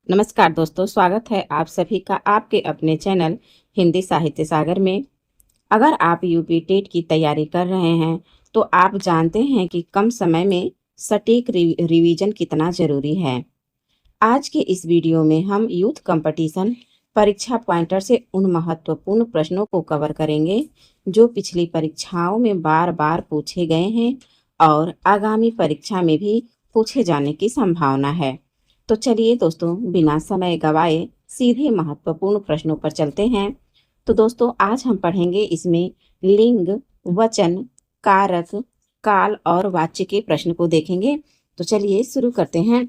नमस्कार दोस्तों, स्वागत है आप सभी का आपके अपने चैनल हिंदी साहित्य सागर में। अगर आप यूपी टेट की तैयारी कर रहे हैं तो आप जानते हैं कि कम समय में सटीक रिवीजन कितना जरूरी है। आज के इस वीडियो में हम यूथ कंपटीशन परीक्षा पॉइंटर से उन महत्वपूर्ण प्रश्नों को कवर करेंगे जो पिछली परीक्षाओं में बार बार पूछे गए हैं और आगामी परीक्षा में भी पूछे जाने की संभावना है। तो चलिए दोस्तों, बिना समय गवाए सीधे महत्वपूर्ण प्रश्नों पर चलते हैं। तो दोस्तों, आज हम पढ़ेंगे इसमें लिंग, वचन, कारक, काल और वाच्य के प्रश्न को देखेंगे। तो चलिए शुरू करते हैं।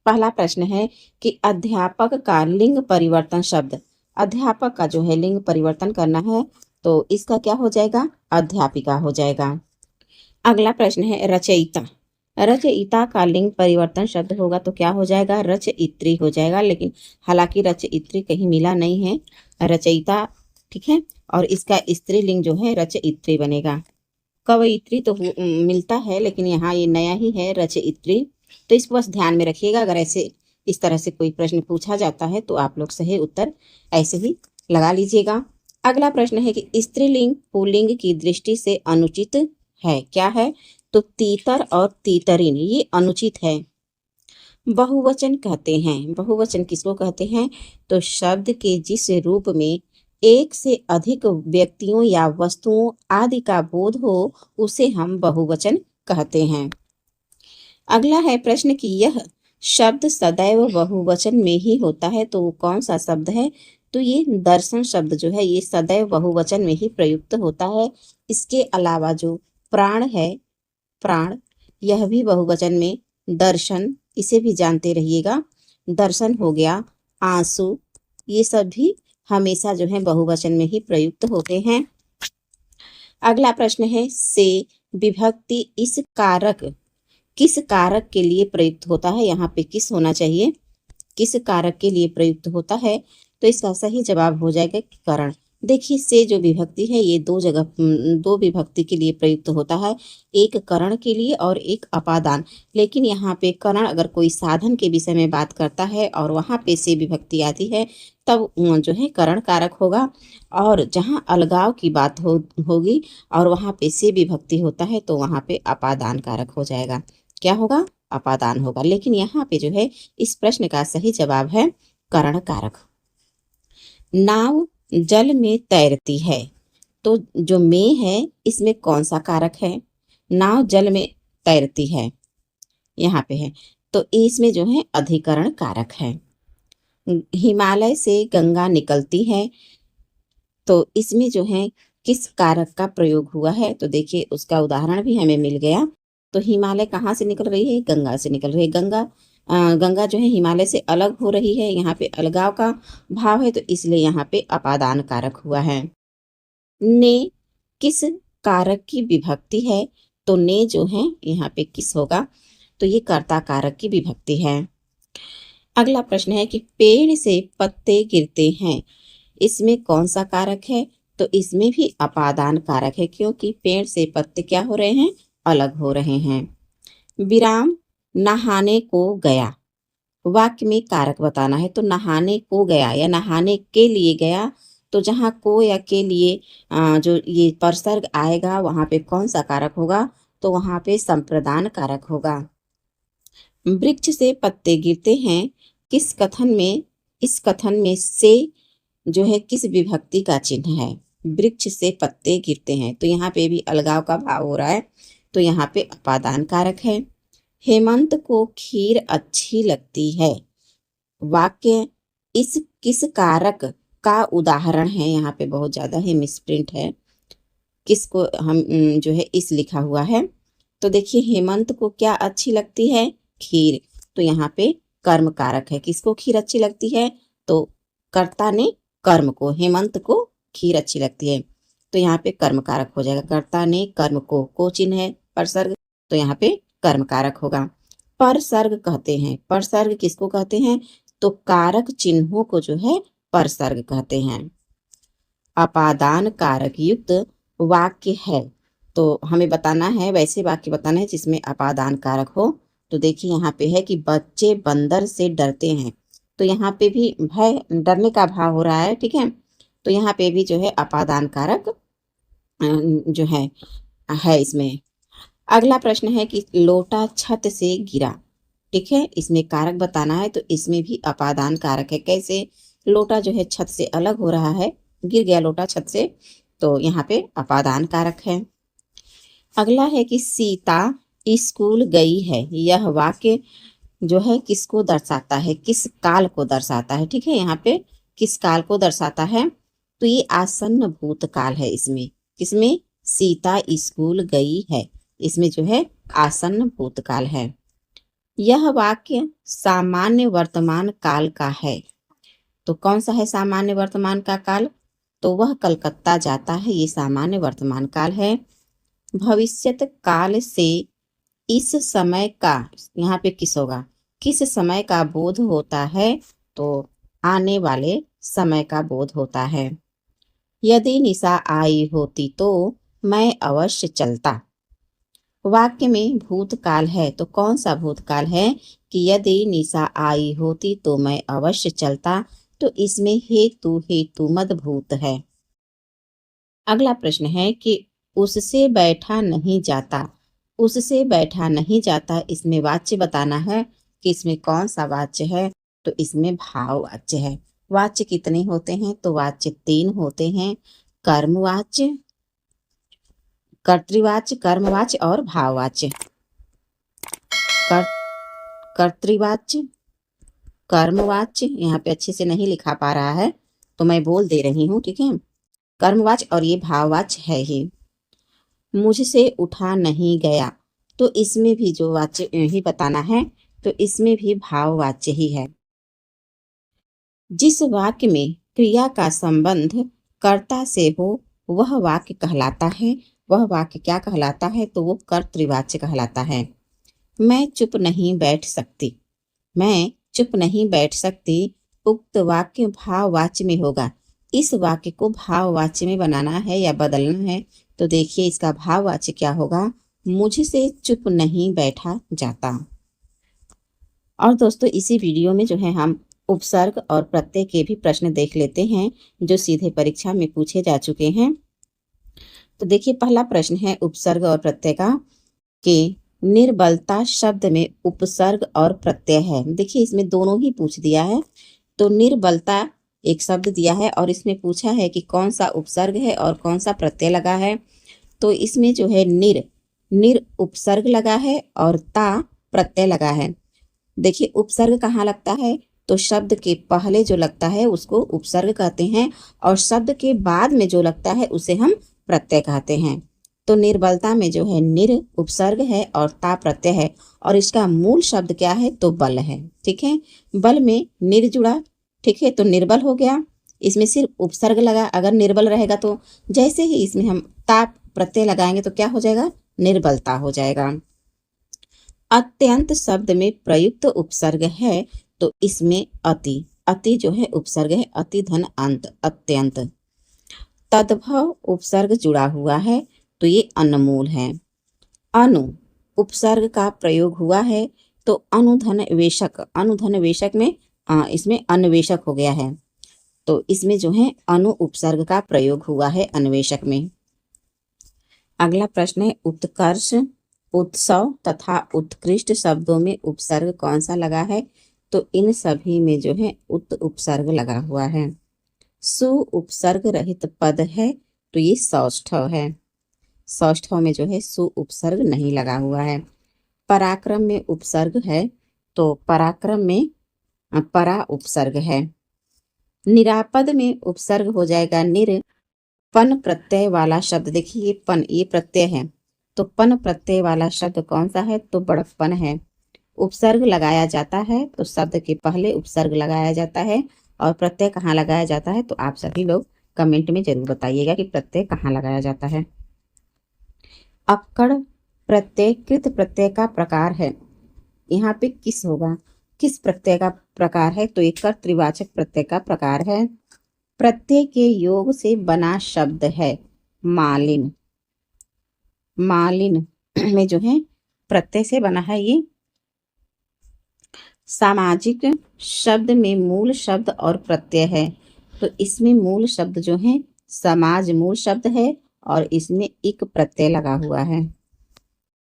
पहला प्रश्न है कि अध्यापक का लिंग परिवर्तन शब्द, अध्यापक का जो है लिंग परिवर्तन करना है तो इसका क्या हो जाएगा? अध्यापिका हो जाएगा। अगला प्रश्न है रचयिता, रचयिता का लिंग परिवर्तन शब्द होगा तो क्या हो जाएगा? रचयित्री हो जाएगा। लेकिन हालांकि रचयित्री कहीं मिला नहीं है, रचयिता ठीक है, और इसका स्त्रीलिंग जो है रचयित्री बनेगा। कवयित्री तो मिलता है लेकिन यहाँ ये नया ही है रचयित्री। तो इसको बस ध्यान में रखिएगा, अगर ऐसे इस तरह से कोई प्रश्न पूछा जाता है तो आप लोग सही उत्तर ऐसे ही लगा लीजिएगा। अगला प्रश्न है कि स्त्रीलिंग पुल्लिंग की दृष्टि से अनुचित है, क्या है? तो तीतर और तीतरीन ये अनुचित है। बहुवचन कहते हैं, बहुवचन किसको कहते हैं? तो शब्द के जिस रूप में एक से अधिक व्यक्तियों या वस्तुओं आदि का बोध हो उसे हम बहुवचन कहते हैं। अगला है प्रश्न कि यह शब्द सदैव बहुवचन में ही होता है, तो कौन सा शब्द है? तो ये दर्शन शब्द जो है ये सदैव बहुवचन में ही प्रयुक्त होता है। इसके अलावा जो प्राण है, प्राण, यह भी बहुवचन में, दर्शन इसे भी जानते रहिएगा, दर्शन हो गया, आंसू, ये सब भी हमेशा जो है बहुवचन में ही प्रयुक्त होते हैं। अगला प्रश्न है से विभक्ति इस कारक, किस कारक के लिए प्रयुक्त होता है? यहाँ पे किस होना चाहिए, किस कारक के लिए प्रयुक्त होता है? तो इसका सही जवाब हो जाएगा करण। देखिए से जो विभक्ति है ये दो विभक्ति के लिए प्रयुक्त होता है, एक करण के लिए और एक अपादान। लेकिन यहाँ पे करण अगर कोई साधन के विषय में बात करता है और वहाँ पे से विभक्ति आती है तब जो है करण कारक होगा, और जहाँ अलगाव की बात होगी और वहाँ पे से विभक्ति होता है तो वहाँ पे अपादान कारक हो जाएगा। क्या होगा? अपादान होगा। लेकिन यहाँ पे जो है इस प्रश्न का सही जवाब है करण कारक। नाव जल में तैरती है, तो जो में है इसमें कौन सा कारक है? नाव जल में तैरती है, यहाँ पे है, तो इसमें जो है अधिकरण कारक है। हिमालय से गंगा निकलती है, तो इसमें जो है किस कारक का प्रयोग हुआ है? तो देखिए उसका उदाहरण भी हमें मिल गया। तो हिमालय कहाँ से निकल रही है? गंगा से निकल रही है। गंगा जो है हिमालय से अलग हो रही है, यहाँ पे अलगाव का भाव है तो इसलिए यहाँ पे अपादान कारक हुआ है। ने किस कारक की विभक्ति है? तो ने जो है यहाँ पे किस होगा? तो ये कर्ता कारक की विभक्ति है। अगला प्रश्न है कि पेड़ से पत्ते गिरते हैं, इसमें कौन सा कारक है? तो इसमें भी अपादान कारक है, क्योंकि पेड़ से पत्ते क्या हो रहे हैं? अलग हो रहे हैं। विराम नहाने को गया, वाक्य में कारक बताना है। तो नहाने को गया या नहाने के लिए गया, तो जहाँ को या के लिए जो ये परसर्ग आएगा वहां पे कौन सा कारक होगा? तो वहां पे संप्रदान कारक होगा। वृक्ष से पत्ते गिरते हैं, किस कथन में, इस कथन में से जो है किस विभक्ति का चिन्ह है? वृक्ष से पत्ते गिरते हैं, तो यहाँ पे भी अलगाव का भाव हो रहा है तो यहाँ पे अपादान कारक है। हेमंत को खीर अच्छी लगती है, वाक्य इस किस कारक का उदाहरण है? यहाँ पे बहुत ज्यादा है, मिसप्रिंट है, किसको हम जो है इस लिखा हुआ है। तो देखिए हेमंत को क्या अच्छी लगती है? खीर, तो यहाँ पे कर्म कारक है। किसको खीर अच्छी लगती है? तो कर्ता ने कर्म को, हेमंत को खीर अच्छी लगती है, तो यहाँ पे कर्म कारक हो जाएगा। कर्ता ने कर्म को चिन्ह है परसर्ग, तो यहाँ पे कर्म कारक होगा। परसर्ग कहते हैं, परसर्ग किसको कहते हैं? तो कारक चिन्हों को जो है परसर्ग कहते हैं। अपादान कारक युक्त वाक्य है, तो हमें बताना है, वैसे वाक्य बताना है जिसमें अपादान कारक हो। तो देखिए यहाँ पे है कि बच्चे बंदर से डरते हैं, तो यहाँ पे भी भय, डरने का भाव हो रहा है, ठीक है। तो यहाँ पे भी जो है अपादान कारक जो है इसमें। अगला प्रश्न है कि लोटा छत से गिरा, ठीक है, इसमें कारक बताना है। तो इसमें भी अपादान कारक है। कैसे? लोटा जो है छत से अलग हो रहा है, गिर गया लोटा छत से, तो यहाँ पे अपादान कारक है। अगला है कि सीता स्कूल गई है, यह वाक्य जो है किसको दर्शाता है, किस काल को दर्शाता है, ठीक है। यहाँ पे किस काल को दर्शाता है? तो ये आसन्न भूतकाल है इसमें। किसमें? सीता स्कूल गई है, इसमें जो है आसन्न भूतकाल है। यह वाक्य सामान्य वर्तमान काल का है। तो कौन सा है सामान्य वर्तमान का काल? तो वह कलकत्ता जाता है, ये सामान्य वर्तमान काल है। भविष्यत काल से इस समय का, यहाँ पे किस होगा, किस समय का बोध होता है? तो आने वाले समय का बोध होता है। यदि निशा आई होती तो मैं अवश्य चलता। वाक्य में भूतकाल है, तो कौन सा भूतकाल है? कि यदि निशा आई होती तो मैं अवश्य चलता, तो इसमें हेतु हेतु मद भूत है। अगला प्रश्न है कि उससे बैठा नहीं जाता, उससे बैठा नहीं जाता, इसमें वाच्य बताना है कि इसमें कौन सा वाच्य है। तो इसमें भाववाच्य है। वाच्य कितने होते हैं? तो वाच्य 3 होते हैं, कर्मवाच्य, कर्तृवाच्य, कर्मवाच्य और भाववाच्य। कर्तृवाच्य, कर्मवाच्य, यहाँ पे अच्छे से नहीं लिखा पा रहा है तो मैं बोल दे रही हूँ, ठीक है। कर्मवाच्य और ये भाववाच्य है ही। मुझसे उठा नहीं गया, तो इसमें भी जो वाच्य ही बताना है, तो इसमें भी भाववाच्य ही है। जिस वाक्य में क्रिया का संबंध कर्ता से हो वह वाक्य कहलाता है। वह वाक्य क्या कहलाता है? तो वो कर्तृवाच्य कहलाता है। मैं चुप नहीं बैठ सकती, मैं चुप नहीं बैठ सकती, उक्त वाक्य भाववाच्य में होगा। इस वाक्य को भाववाच्य में बनाना है या बदलना है, तो देखिए इसका भाववाच्य क्या होगा? मुझसे चुप नहीं बैठा जाता। और दोस्तों इसी वीडियो में जो है हम उपसर्ग और प्रत्यय के भी प्रश्न देख लेते हैं जो सीधे परीक्षा में पूछे जा चुके हैं। तो देखिए पहला प्रश्न है उपसर्ग और प्रत्यय का कि निर्बलता शब्द में उपसर्ग और प्रत्यय है। देखिए इसमें दोनों ही पूछ दिया है। तो निर्बलता एक शब्द दिया है और इसमें पूछा है कि कौन सा उपसर्ग है और कौन सा प्रत्यय लगा है। तो इसमें जो है निर उपसर्ग लगा है और ता प्रत्यय लगा है। देखिए उपसर्ग कहाँ लगता है? तो शब्द के पहले जो लगता है उसको उपसर्ग कहते हैं और शब्द के बाद में जो लगता है उसे हम प्रत्यय कहते हैं। तो निर्बलता में जो है निर उपसर्ग है और ता प्रत्यय है और इसका मूल शब्द क्या है? तो बल है, ठीक है। बल में निर जुड़ा, ठीक है, तो निर्बल हो गया। इसमें सिर्फ उपसर्ग लगा। अगर निर्बल रहेगा तो जैसे ही इसमें हम ता प्रत्यय लगाएंगे तो क्या हो जाएगा? निर्बलता हो जाएगा। अत्यंत शब्द में प्रयुक्त उपसर्ग है, तो इसमें अति, अति जो है उपसर्ग है, अति धन अंत, अत्यंत। तद्भव उपसर्ग जुड़ा हुआ है, तो ये अनमोल है। अनु उपसर्ग का प्रयोग हुआ है, तो अनुधन वेशक, अनुधन वेशक में इसमें अन्वेषक हो गया है, तो इसमें जो है अनु उपसर्ग का प्रयोग हुआ है अन्वेषक में। अगला प्रश्न है उत्कर्ष, उत्सव तथा उत्कृष्ट शब्दों में उपसर्ग कौन सा लगा है? तो इन सभी में जो है उत उपसर्ग लगा हुआ है। सु उपसर्ग रहित पद है, तो ये सौष्ठव है। सौष्ठव में जो है सु उपसर्ग नहीं लगा हुआ है। पराक्रम में उपसर्ग है, तो पराक्रम में परा उपसर्ग है। निरापद में उपसर्ग हो जाएगा निर। पन प्रत्यय वाला शब्द, देखिए ये पन, ये प्रत्यय है, तो पन प्रत्यय वाला शब्द कौन सा है? तो बड़प्पन है। उपसर्ग लगाया जाता है तो शब्द के पहले उपसर्ग लगाया जाता है और प्रत्यय कहाँ लगाया जाता है? तो आप सभी लोग कमेंट में जरूर बताइएगा कि प्रत्यय कहाँ लगाया जाता है। अक्कड़ प्रत्यय कृत प्रत्यय का प्रकार है। यहाँ पे किस होगा? किस प्रत्यय का प्रकार है? तो एक कर्तृवाचक प्रत्यय का प्रकार है। प्रत्यय के योग से बना शब्द है मालिन। मालिन में जो है प्रत्यय से बना है ये सामाजिक शब्द में मूल शब्द और प्रत्यय है, तो इसमें मूल शब्द जो है समाज मूल शब्द है और इसमें इक प्रत्यय लगा हुआ है।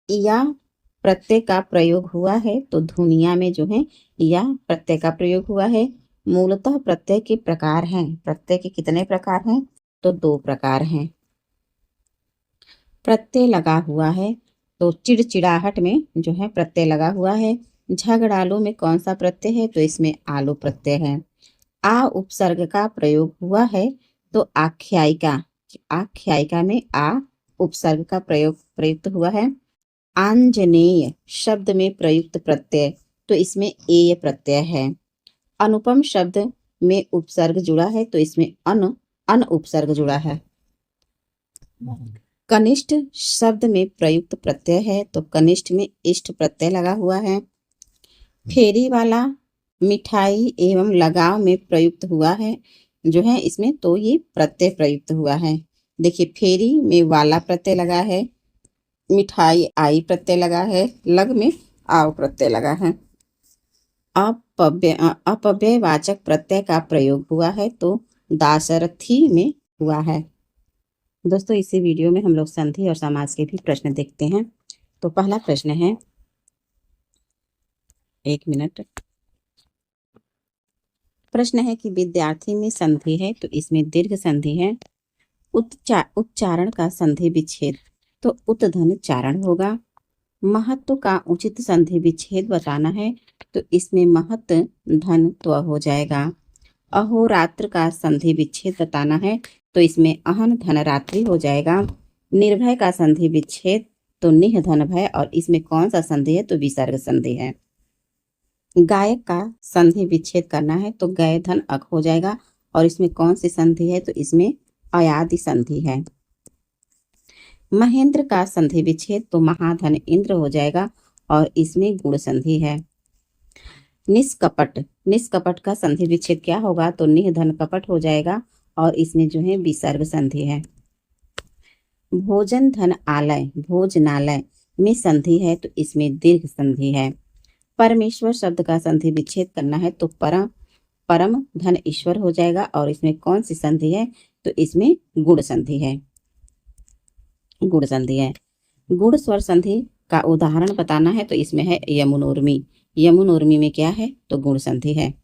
या प्रत्यय का प्रयोग हुआ है तो दुनिया में जो है या प्रत्यय का प्रयोग हुआ है। मूलतः प्रत्यय के प्रकार हैं। प्रत्यय के कितने प्रकार हैं? तो 2 प्रकार हैं। प्रत्यय लगा हुआ है तो चिड़चिड़ाहट में जो है प्रत्यय लगा हुआ है। झगड़ालू में कौन सा प्रत्यय है? तो इसमें आलू प्रत्यय है। आ उपसर्ग का प्रयोग हुआ है तो आख्यायिका, आख्यायिका में आ उपसर्ग का प्रयुक्त हुआ है। आंजनेय शब्द में प्रयुक्त प्रत्यय, तो इसमें एय प्रत्यय है। अनुपम शब्द में उपसर्ग जुड़ा है तो इसमें अन उपसर्ग जुड़ा है। कनिष्ठ शब्द में प्रयुक्त प्रत्यय है तो कनिष्ठ में इष्ट प्रत्यय लगा हुआ है। फेरी वाला मिठाई एवं लगाव में प्रयुक्त हुआ है जो है इसमें, तो ये प्रत्यय प्रयुक्त हुआ है। देखिए, फेरी में वाला प्रत्यय लगा है, मिठाई आई प्रत्यय लगा है, लग में आव प्रत्यय लगा है। अपव्ययवाचक प्रत्यय का प्रयोग हुआ है तो दाशरथी में हुआ है। दोस्तों, इसी वीडियो में हम लोग संधि और समास के भी प्रश्न देखते हैं। तो पहला प्रश्न है, 1 मिनट। प्रश्न है कि विद्यार्थी में संधि है तो इसमें दीर्घ संधि है। उच्चारण का संधि विच्छेद, तो उत्धन चारण होगा। महत्व का उचित संधि विच्छेद बताना है तो इसमें महत धन त्व हो जाएगा। अहोरात्र का संधि विच्छेद बताना है तो इसमें अहन धन रात्रि हो जाएगा। निर्भय का संधि विच्छेद तो निह धन भय, और इसमें कौन सा संधि है? तो विसर्ग संधि है। गायक का संधि विच्छेद करना है तो गय धन अक हो जाएगा, और इसमें कौन सी संधि है? तो इसमें अयादि संधि है। महेंद्र का संधि विच्छेद तो महाधन इंद्र हो जाएगा, और इसमें गुण संधि है। निष्कपट का संधि विच्छेद क्या होगा? तो निह धन कपट हो जाएगा, और इसमें जो है विसर्ग संधि है। भोजन धन आलय, भोजनालय में संधि है तो इसमें दीर्घ संधि है। परमेश्वर शब्द का संधि विच्छेद करना है तो परम धन ईश्वर हो जाएगा, और इसमें कौन सी संधि है? तो इसमें गुण संधि है। गुण संधि है। गुण स्वर संधि का उदाहरण बताना है तो इसमें है यमुनोर्मी। यमुनोर्मी में क्या है? तो गुण संधि है।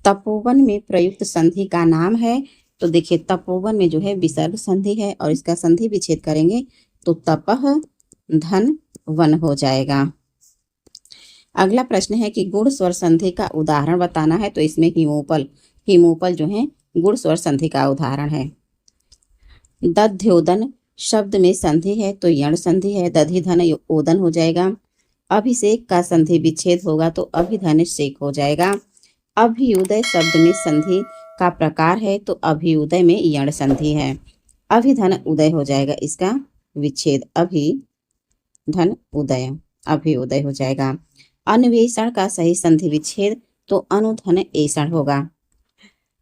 तपोवन में प्रयुक्त संधि का नाम है, तो देखिए तपोवन में जो है विसर्ग संधि है, और इसका संधि विच्छेद करेंगे तो तपह धन वन हो जाएगा। अगला प्रश्न है कि गुण स्वर संधि का उदाहरण बताना है तो इसमें हिमोपल जो है गुण स्वर संधि का उदाहरण है। दध्योदन शब्द में संधि है तो यण संधि है, दधि धन ओदन हो जाएगा। अभिषेक का संधि विच्छेद होगा तो अभिधन शेक हो जाएगा। अभियुदय शब्द में संधि का प्रकार है तो अभियुदय में यण संधि है। अभिधन उदय हो जाएगा, इसका विच्छेद अभिधन उदय, अभिउदय हो जाएगा। अन्वेषण का सही संधि विच्छेद तो अनुधन ऐषण होगा।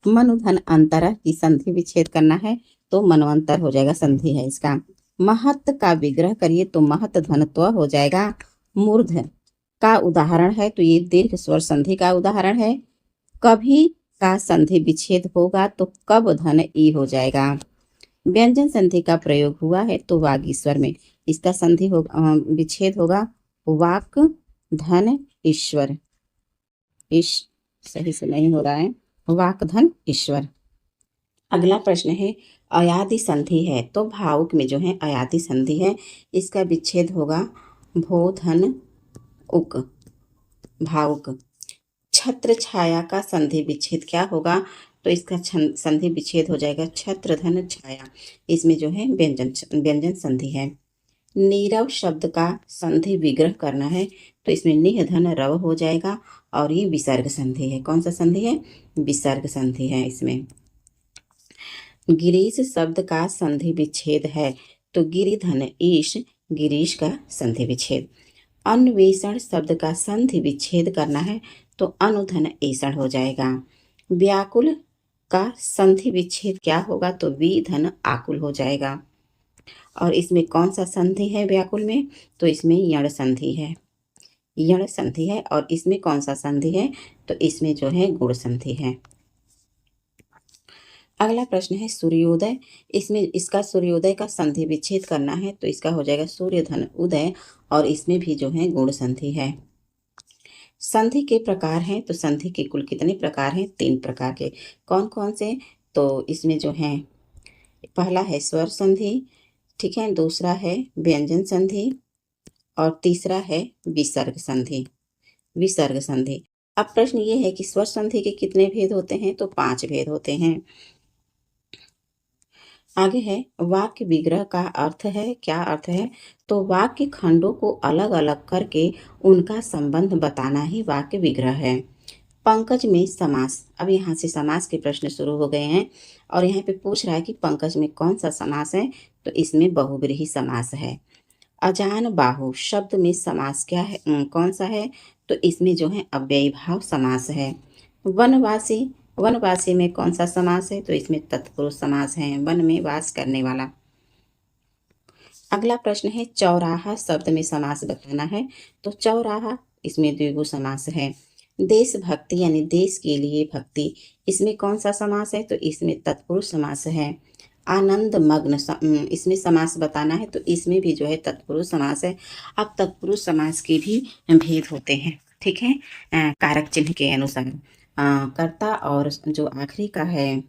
मनुधन अंतर की संधि विच्छेद करना है तो मनवंतर हो जाएगा, संधि है इसका। महत्व का विग्रह करिए तो महत धनत्व हो जाएगा। मूर्ध का उदाहरण है तो ये दीर्घ स्वर संधि का उदाहरण है। कभी का संधि विच्छेद होगा तो कब धन ई हो जाएगा। व्यंजन संधि का प्रयोग हुआ है तो वागीश्वर में, इसका संधि विच्छेद होगा वाक धन ईश्वर। सही से नहीं हो रहा है, वाक धन ईश्वर। अगला प्रश्न है, अयादि संधि है तो भावुक में जो है अयादि संधि है, इसका विच्छेद होगा भो धन उक, भावुक। छत्र छाया का संधि विच्छेद क्या होगा? तो इसका संधि विच्छेद हो जाएगा छत्र धन छाया, इसमें जो है व्यंजन संधि है। नीरव शब्द का संधि विग्रह करना है तो इसमें निह धन रव हो जाएगा, और ये विसर्ग संधि है। कौन सा संधि है? विसर्ग संधि है इसमें। गिरीश शब्द का संधि विच्छेद है तो गिरिधन ईश, गिरीश का संधि विच्छेद। अन्वेषण शब्द का संधि विच्छेद करना है तो अनुधन ऐषण हो जाएगा। व्याकुल का संधि विच्छेद क्या होगा? तो विधन आकुल हो जाएगा, और इसमें कौन सा संधि है व्याकुल में? तो इसमें यण संधि है। यण संधि है और इसमें कौन सा संधि है, तो इसमें जो है गुण संधि है। अगला प्रश्न है सूर्योदय। इसमें इसका सूर्योदय का संधि विच्छेद करना है तो इसका हो जाएगा सूर्य धन उदय और इसमें भी जो है गुण संधि है। संधि के प्रकार हैं तो संधि के कुल कितने प्रकार हैं, 3 प्रकार के। कौन कौन से, तो इसमें जो है पहला है स्वर संधि, ठीक है, दूसरा है व्यंजन संधि और तीसरा है विसर्ग संधि। विसर्ग संधि। अब प्रश्न ये है कि स्वर संधि के कितने भेद होते हैं, तो 5 भेद होते हैं। आगे है वाक्य विग्रह का अर्थ है, क्या अर्थ है, तो वाक्य खंडों को अलग अलग करके उनका संबंध बताना ही वाक्य विग्रह है। पंकज में समास। अब यहाँ से समास के प्रश्न शुरू हो गए हैं और यहाँ पे पूछ रहा है कि पंकज में कौन सा समास है, तो इसमें बहुब्रीहि समास है। अजान बाहु शब्द में समास क्या है, कौन सा है, तो इसमें जो है अव्ययी भाव समास है। वनवासी, वनवासी में कौन सा समास है, तो इसमें तत्पुरुष समास है, वन में वास करने वाला। अगला प्रश्न है चौराहा शब्द में समास बताना है, तो चौराहा इसमें द्विगु समास है। देशभक्ति यानी देश के लिए भक्ति, इसमें कौन सा समास है, तो इसमें तत्पुरुष समास है। आनंद मग्न इसमें समास बताना है तो इसमें भी जो है तत्पुरुष समास है। अब तत्पुरुष समास के भी भेद होते हैं, ठीक है, कारक चिन्ह के अनुसार। कर्ता और जो आखिरी का है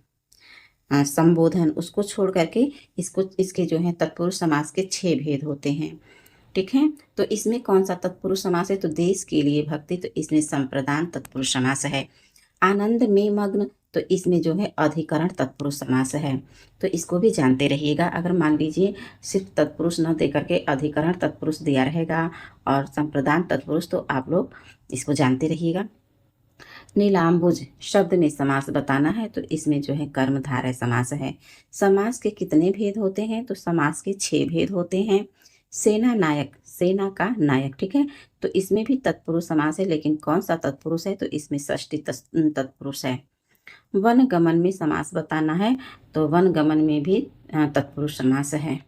संबोधन, उसको छोड़ करके इसके जो है तत्पुरुष समास के 6 भेद होते हैं, ठीक है। तो इसमें कौन सा तत्पुरुष समास है, तो देश के लिए भक्ति, तो इसमें संप्रदान तत्पुरुष समास है। आनंद में मग्न, तो इसमें जो है अधिकरण तत्पुरुष समास है, तो इसको भी जानते रहिएगा। अगर मान लीजिए सिर्फ तत्पुरुष न दे करके अधिकरण तत्पुरुष दिया रहेगा और संप्रदान तत्पुरुष, तो आप लोग इसको जानते रहिएगा। नीलाम्बुज शब्द में समास बताना है तो इसमें जो है कर्मधारय समास है। समास के कितने भेद होते हैं, तो समास के 6 भेद होते हैं। सेना नायक, सेना का नायक, ठीक है, तो इसमें भी तत्पुरुष समास है, लेकिन कौन सा तत्पुरुष है, तो इसमें षष्ठी तत्पुरुष है। वन गमन में समास बताना है तो वन गमन में भी तत्पुरुष समास है।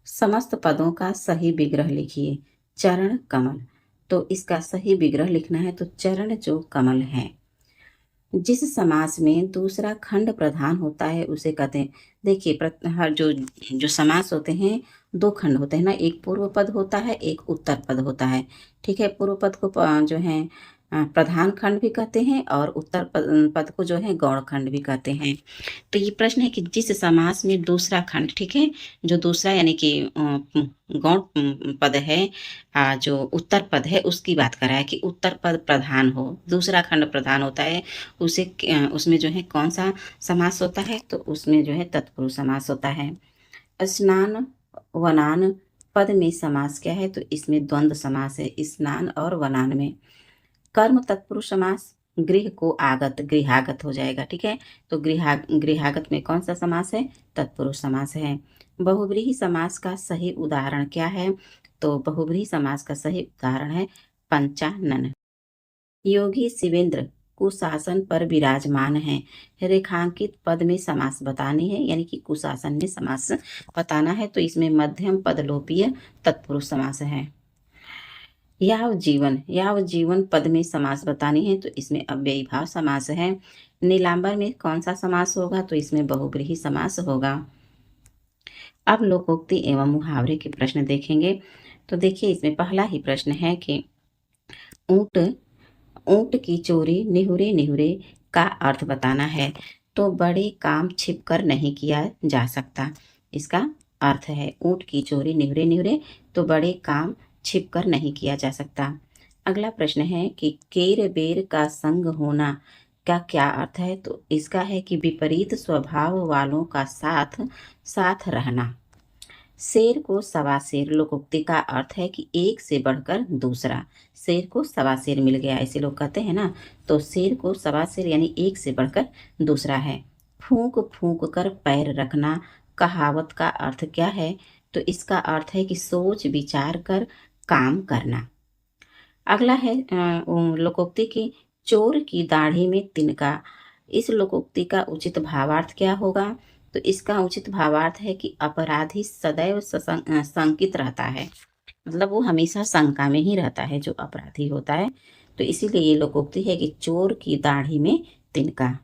समस्त पदों का सही विग्रह लिखिए। चरण कमल, तो इसका सही विग्रह लिखना है तो चरण जो कमल है। जिस समास में दूसरा खंड प्रधान होता है उसे कहते हैं, देखिए हर जो समास होते हैं 2 खंड होते हैं ना, एक पूर्व पद होता है, एक उत्तर पद होता है, ठीक है। पूर्व पद को जो है प्रधान खंड भी कहते हैं और उत्तर पद को जो है गौण खंड भी कहते हैं। तो ये प्रश्न है कि जिस समास में दूसरा खंड, ठीक है, जो दूसरा यानी कि गौण पद है, जो उत्तर पद है उसकी बात कर रहा है कि उत्तर पद प्रधान हो, दूसरा खंड प्रधान होता है, उसे उसमें जो है कौन सा समास होता है, तो उसमें जो है तत्पुरुष समास होता है। स्नान वनान पद में समास क्या है, तो इसमें द्वंद्व समास है, स्नान और वनान में। कर्म तत्पुरुष समास, गृह को आगत, गृहागत हो जाएगा, ठीक है, तो गृहागत में कौन सा समास है, तत्पुरुष समास है। बहुव्रीहि समास का सही उदाहरण क्या है, तो बहुव्रीहि समास का सही उदाहरण है पंचानन। योगी शिवेंद्र कुशासन पर विराजमान है। रेखांकित पद में समास बतानी है, यानी कि कुशासन में समास बताना है, तो इसमें मध्यम पदलोपीय तत्पुरुष समास है। याव जीवन पद में समास बतानी है तो इसमें अव्ययी भाव समास है। नीलांबर में कौन सा समास होगा, तो इसमें बहुब्रीहि समास होगा। अब लोकोक्ति एवं मुहावरे के प्रश्न देखेंगे। तो देखिए इसमें पहला ही प्रश्न है कि ऊंट ऊंट की चोरी निहुरे निहुरे का अर्थ बताना है, तो बड़े काम छिपकर नहीं किया जा सकता। इसका अर्थ है ऊंट की चोरी निहुरे निहुरे, तो बड़े काम छिपकर नहीं किया जा सकता। अगला प्रश्न है कि केर बेर का संग होना का क्या अर्थ है, तो इसका है कि विपरीत स्वभाव वालों का साथ साथ रहना। शेर को सवा शेर लोकोक्ति का अर्थ है कि एक से बढ़कर दूसरा। शेर को सवा शेर मिल गया, ऐसे लोग कहते हैं ना, तो शेर को सवा शेर यानी एक से बढ़कर दूसरा है। फूंक फूंक कर पैर रखना कहावत का अर्थ क्या है, तो इसका अर्थ है कि सोच विचार कर काम करना। अगला है लोकोक्ति की चोर की दाढ़ी में तिनका। इस लोकोक्ति का उचित भावार्थ क्या होगा, तो इसका उचित भावार्थ है कि अपराधी सदैव शंकित रहता है। मतलब वो हमेशा शंका में ही रहता है जो अपराधी होता है। तो इसीलिए ये लोकोक्ति है कि चोर की दाढ़ी में तिनका।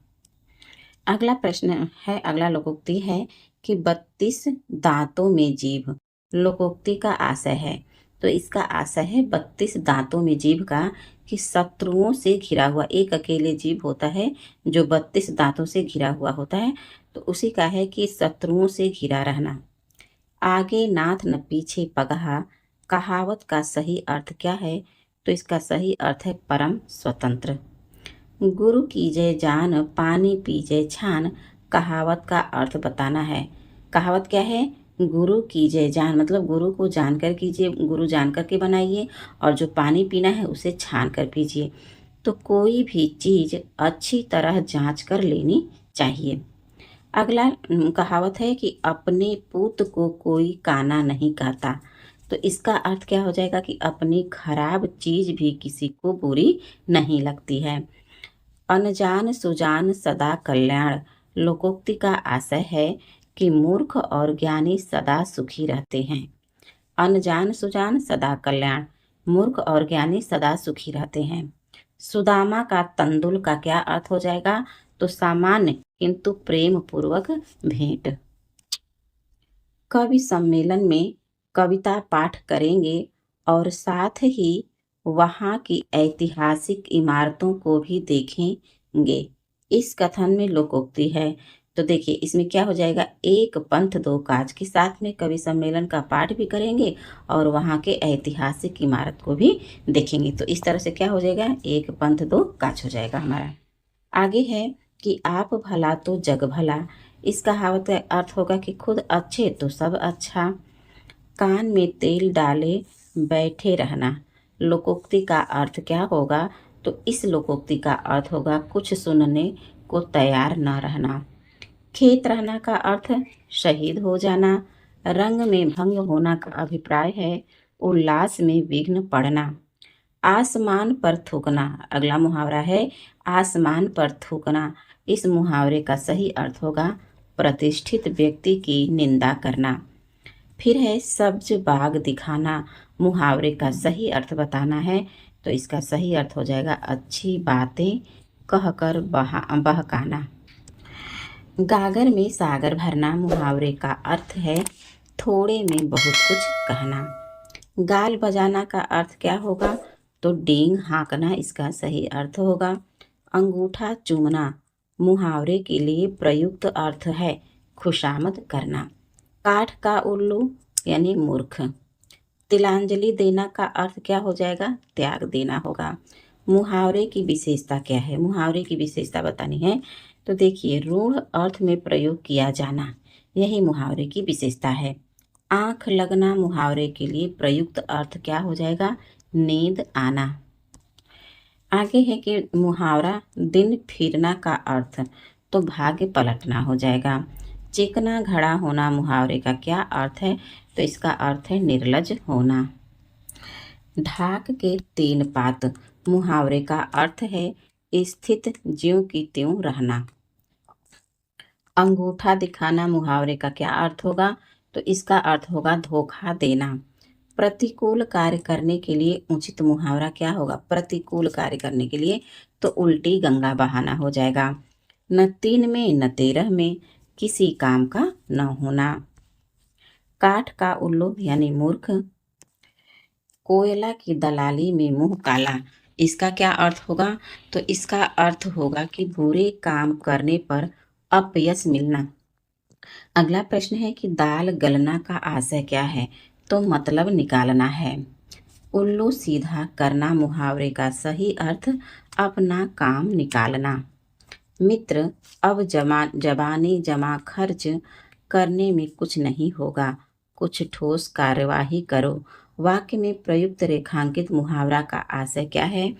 अगला प्रश्न है, अगला लोकोक्ति है कि 32 दांतों में जीभ। लोकोक्ति का आशय है, तो इसका आशय है 32 दांतों में जीभ का, कि शत्रुओं से घिरा हुआ एक अकेले जीभ होता है जो 32 दांतों से घिरा हुआ होता है। तो उसी का है कि शत्रुओं से घिरा रहना। आगे नाथ न पीछे पगहा, कहावत का सही अर्थ क्या है? तो इसका सही अर्थ है परम स्वतंत्र। गुरु कीजिए जान, पानी पीजिए छान, कहावत का अर्थ बताना है। कहावत क्या है? गुरु कीजिए जान, मतलब गुरु को जानकर कीजिए, गुरु जानकर के बनाइए, और जो पानी पीना है उसे छान कर पीजिए। तो कोई भी चीज़ अच्छी तरह जांच कर लेनी चाहिए। अगला कहावत है कि अपने पूत को कोई काना नहीं कहता। तो इसका अर्थ क्या हो जाएगा कि अपनी खराब चीज़ भी किसी को बुरी नहीं लगती है। अनजान सुजान सदा कल्याण। लोकोक्ति का आशय है कि मूर्ख और ज्ञानी सदा सुखी रहते हैं। अनजान सुजान सदा कल्याण, मूर्ख और ज्ञानी सदा सुखी रहते हैं। सुदामा का तंदुल का क्या अर्थ हो जाएगा? तो सामान्य किंतु प्रेम पूर्वक भेंट। कवि सम्मेलन में कविता पाठ करेंगे और साथ ही वहाँ की ऐतिहासिक इमारतों को भी देखेंगे। इस कथन में लोकोक्ति है। तो देखिए इसमें क्या हो जाएगा, एक पंथ दो काज, के साथ में कवि सम्मेलन का पाठ भी करेंगे और वहाँ के ऐतिहासिक इमारत को भी देखेंगे। तो इस तरह से क्या हो जाएगा, एक पंथ दो काज हो जाएगा हमारा। आगे है कि आप भला तो जग भला। इस कहावत का अर्थ होगा कि खुद अच्छे तो सब अच्छा। कान में तेल डाले बैठे रहना। लोकोक्ति का अर्थ क्या होगा? तो इस लोकोक्ति का अर्थ होगा कुछ सुनने को तैयार न रहना। खेत रहना का अर्थ शहीद हो जाना। रंग में भंग होना का अभिप्राय है उल्लास में विघ्न पड़ना। आसमान पर थूकना, अगला मुहावरा है आसमान पर थूकना। इस मुहावरे का सही अर्थ होगा प्रतिष्ठित व्यक्ति की निंदा करना। फिर है सब्ज बाग दिखाना। मुहावरे का सही अर्थ बताना है, तो इसका सही अर्थ हो जाएगा अच्छी बातें कहकर बहकाना। गागर में सागर भरना। मुहावरे का अर्थ है थोड़े में बहुत कुछ कहना। गाल बजाना का अर्थ क्या होगा? तो डींग हाँकना इसका सही अर्थ होगा। अंगूठा चूमना मुहावरे के लिए प्रयुक्त अर्थ है खुशामद करना। काठ का उल्लू यानी मूर्ख। तिलांजलि देना का अर्थ क्या हो जाएगा? त्याग देना होगा। मुहावरे की विशेषता क्या है? मुहावरे की विशेषता बतानी है, तो देखिए रूढ़ अर्थ में प्रयोग किया जाना, यही मुहावरे की विशेषता है। आंख लगना मुहावरे के लिए प्रयुक्त अर्थ क्या हो जाएगा? नींद आना। आगे है कि मुहावरा दिन फिरना का अर्थ, तो भाग्य पलटना हो जाएगा। चिकना घड़ा होना मुहावरे का क्या अर्थ है? तो इसका अर्थ है निर्लज होना। ढाक के तीन पात मुहावरे का अर्थ है स्थित ज्यों की त्यों रहना। अंगूठा दिखाना मुहावरे का क्या अर्थ होगा? तो इसका अर्थ होगा धोखा देना। प्रतिकूल कार्य करने के लिए उचित मुहावरा क्या होगा? प्रतिकूल कार्य करने के लिए तो उल्टी गंगा बहाना हो जाएगा। न 3 में न 13 में किसी काम का न होना। काठ का उल्लू यानी मूर्ख। कोयला की दलाली में मुंह काला, इसका क्या अर्थ होगा? तो इसका अर्थ होगा कि बुरे काम करने पर अपयश मिलना। अगला प्रश्न है कि दाल गलना का आशय क्या है? तो मतलब निकालना है। उल्लू सीधा करना मुहावरे का सही अर्थ अपना काम निकालना। मित्र अब जबानी जमा खर्च करने में कुछ नहीं होगा, कुछ ठोस कार्यवाही करो। वाक्य में प्रयुक्त रेखांकित मुहावरा का आशय क्या है?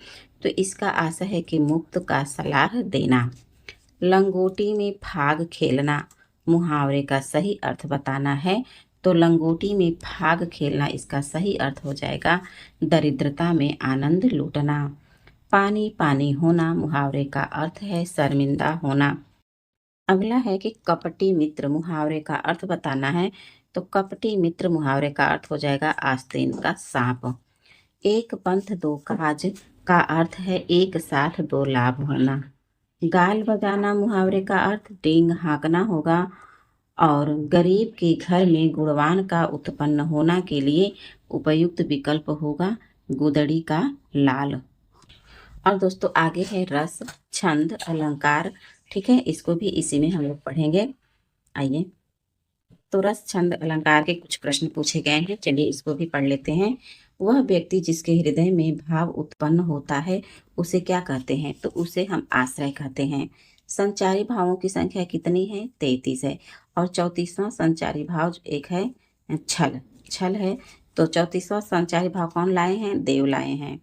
तो इसका आशय है कि मुक्त का सलाह देना। लंगोटी में फाग खेलना मुहावरे का सही अर्थ बताना है, तो लंगोटी में फाग खेलना इसका सही अर्थ हो जाएगा दरिद्रता में आनंद लूटना। पानी पानी होना मुहावरे का अर्थ है शर्मिंदा होना। अगला है कि कपटी मित्र मुहावरे का अर्थ बताना है, तो कपटी मित्र मुहावरे का अर्थ हो जाएगा आस्तीन का सांप। एक पंथ दो काज का अर्थ है एक साथ दो लाभ होना। गाल बजाना मुहावरे का अर्थ डींग हाँकना होगा। और गरीब के घर में गुणवान का उत्पन्न होना के लिए उपयुक्त विकल्प होगा गुदड़ी का लाल। और दोस्तों आगे है रस, छंद, अलंकार। ठीक है, इसको भी इसी में हम लोग पढ़ेंगे। आइए, तो रस, छंद, अलंकार के कुछ प्रश्न पूछे गए हैं, चलिए इसको भी पढ़ लेते हैं। वह व्यक्ति जिसके हृदय में भाव उत्पन्न होता है उसे क्या कहते हैं? तो उसे हम आश्रय कहते हैं। संचारी भावों की संख्या कितनी है? 33 है। और 34वां संचारी भाव एक है छल। छल है। तो 34वां संचारी भाव कौन लाए हैं? देव लाए हैं।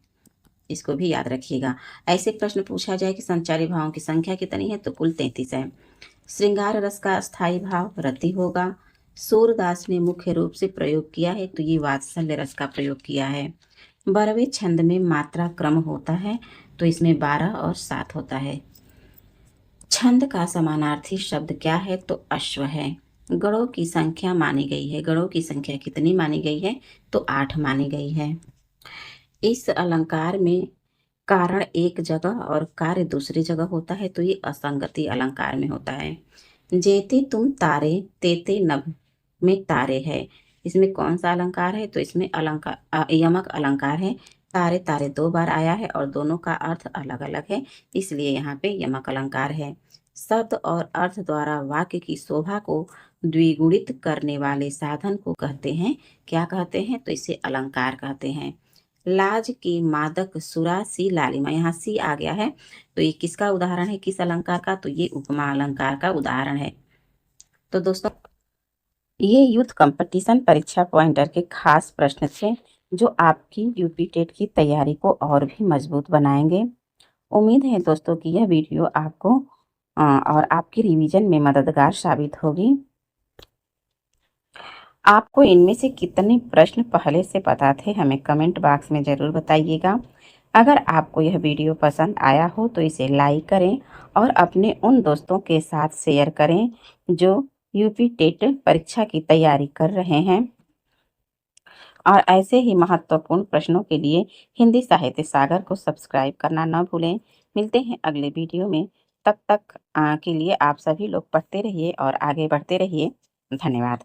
इसको भी याद रखिएगा। ऐसे प्रश्न पूछा जाए कि संचारी भावों की संख्या कितनी है? तो कुल 33 है। श्रृंगार रस का स्थायी भाव रति होगा। सूरदास ने मुख्य रूप से प्रयोग किया है तो ये वात्सल्य रस का प्रयोग किया है। 12वें छंद में मात्रा क्रम होता है तो इसमें 12 और 7 होता है। छंद का समानार्थी शब्द क्या है? तो अश्व है। गणों की संख्या मानी गई है। गणों की संख्या कितनी मानी गई है? तो 8 मानी गई है। इस अलंकार में कारण एक जगह और कार्य दूसरी जगह होता है तो ये असंगति अलंकार में होता है। जेते तुम तारे तेते नभ में तारे है, इसमें कौन सा अलंकार है? तो इसमें अलंकार यमक अलंकार है। तारे तारे 2 बार आया है और दोनों का अर्थ अलग अलग है, इसलिए यहाँ पे यमक अलंकार है। शब्द और अर्थ द्वारा वाक्य की शोभा को द्विगुणित करने वाले साधन को कहते हैं, क्या कहते हैं? तो इसे अलंकार कहते हैं। लाज की मादक सुरा सी लालिमा, यहाँ सी आ गया है तो ये किसका उदाहरण है? किस अलंकार का? तो ये उपमा अलंकार का उदाहरण है। तो दोस्तों ये यूथ कंपटीशन परीक्षा पॉइंटर के खास प्रश्न थे जो आपकी यूपी टेट की तैयारी को और भी मजबूत बनाएंगे। उम्मीद है दोस्तों कि यह वीडियो आपको और आपकी रिवीजन में मददगार साबित होगी। आपको इनमें से कितने प्रश्न पहले से पता थे हमें कमेंट बॉक्स में ज़रूर बताइएगा। अगर आपको यह वीडियो पसंद आया हो तो इसे लाइक करें और अपने उन दोस्तों के साथ शेयर करें जो यूपी टेट परीक्षा की तैयारी कर रहे हैं। और ऐसे ही महत्वपूर्ण प्रश्नों के लिए हिंदी साहित्य सागर को सब्सक्राइब करना न भूलें। मिलते हैं अगले वीडियो में। तब तक के लिए आप सभी लोग पढ़ते रहिए और आगे बढ़ते रहिए। धन्यवाद।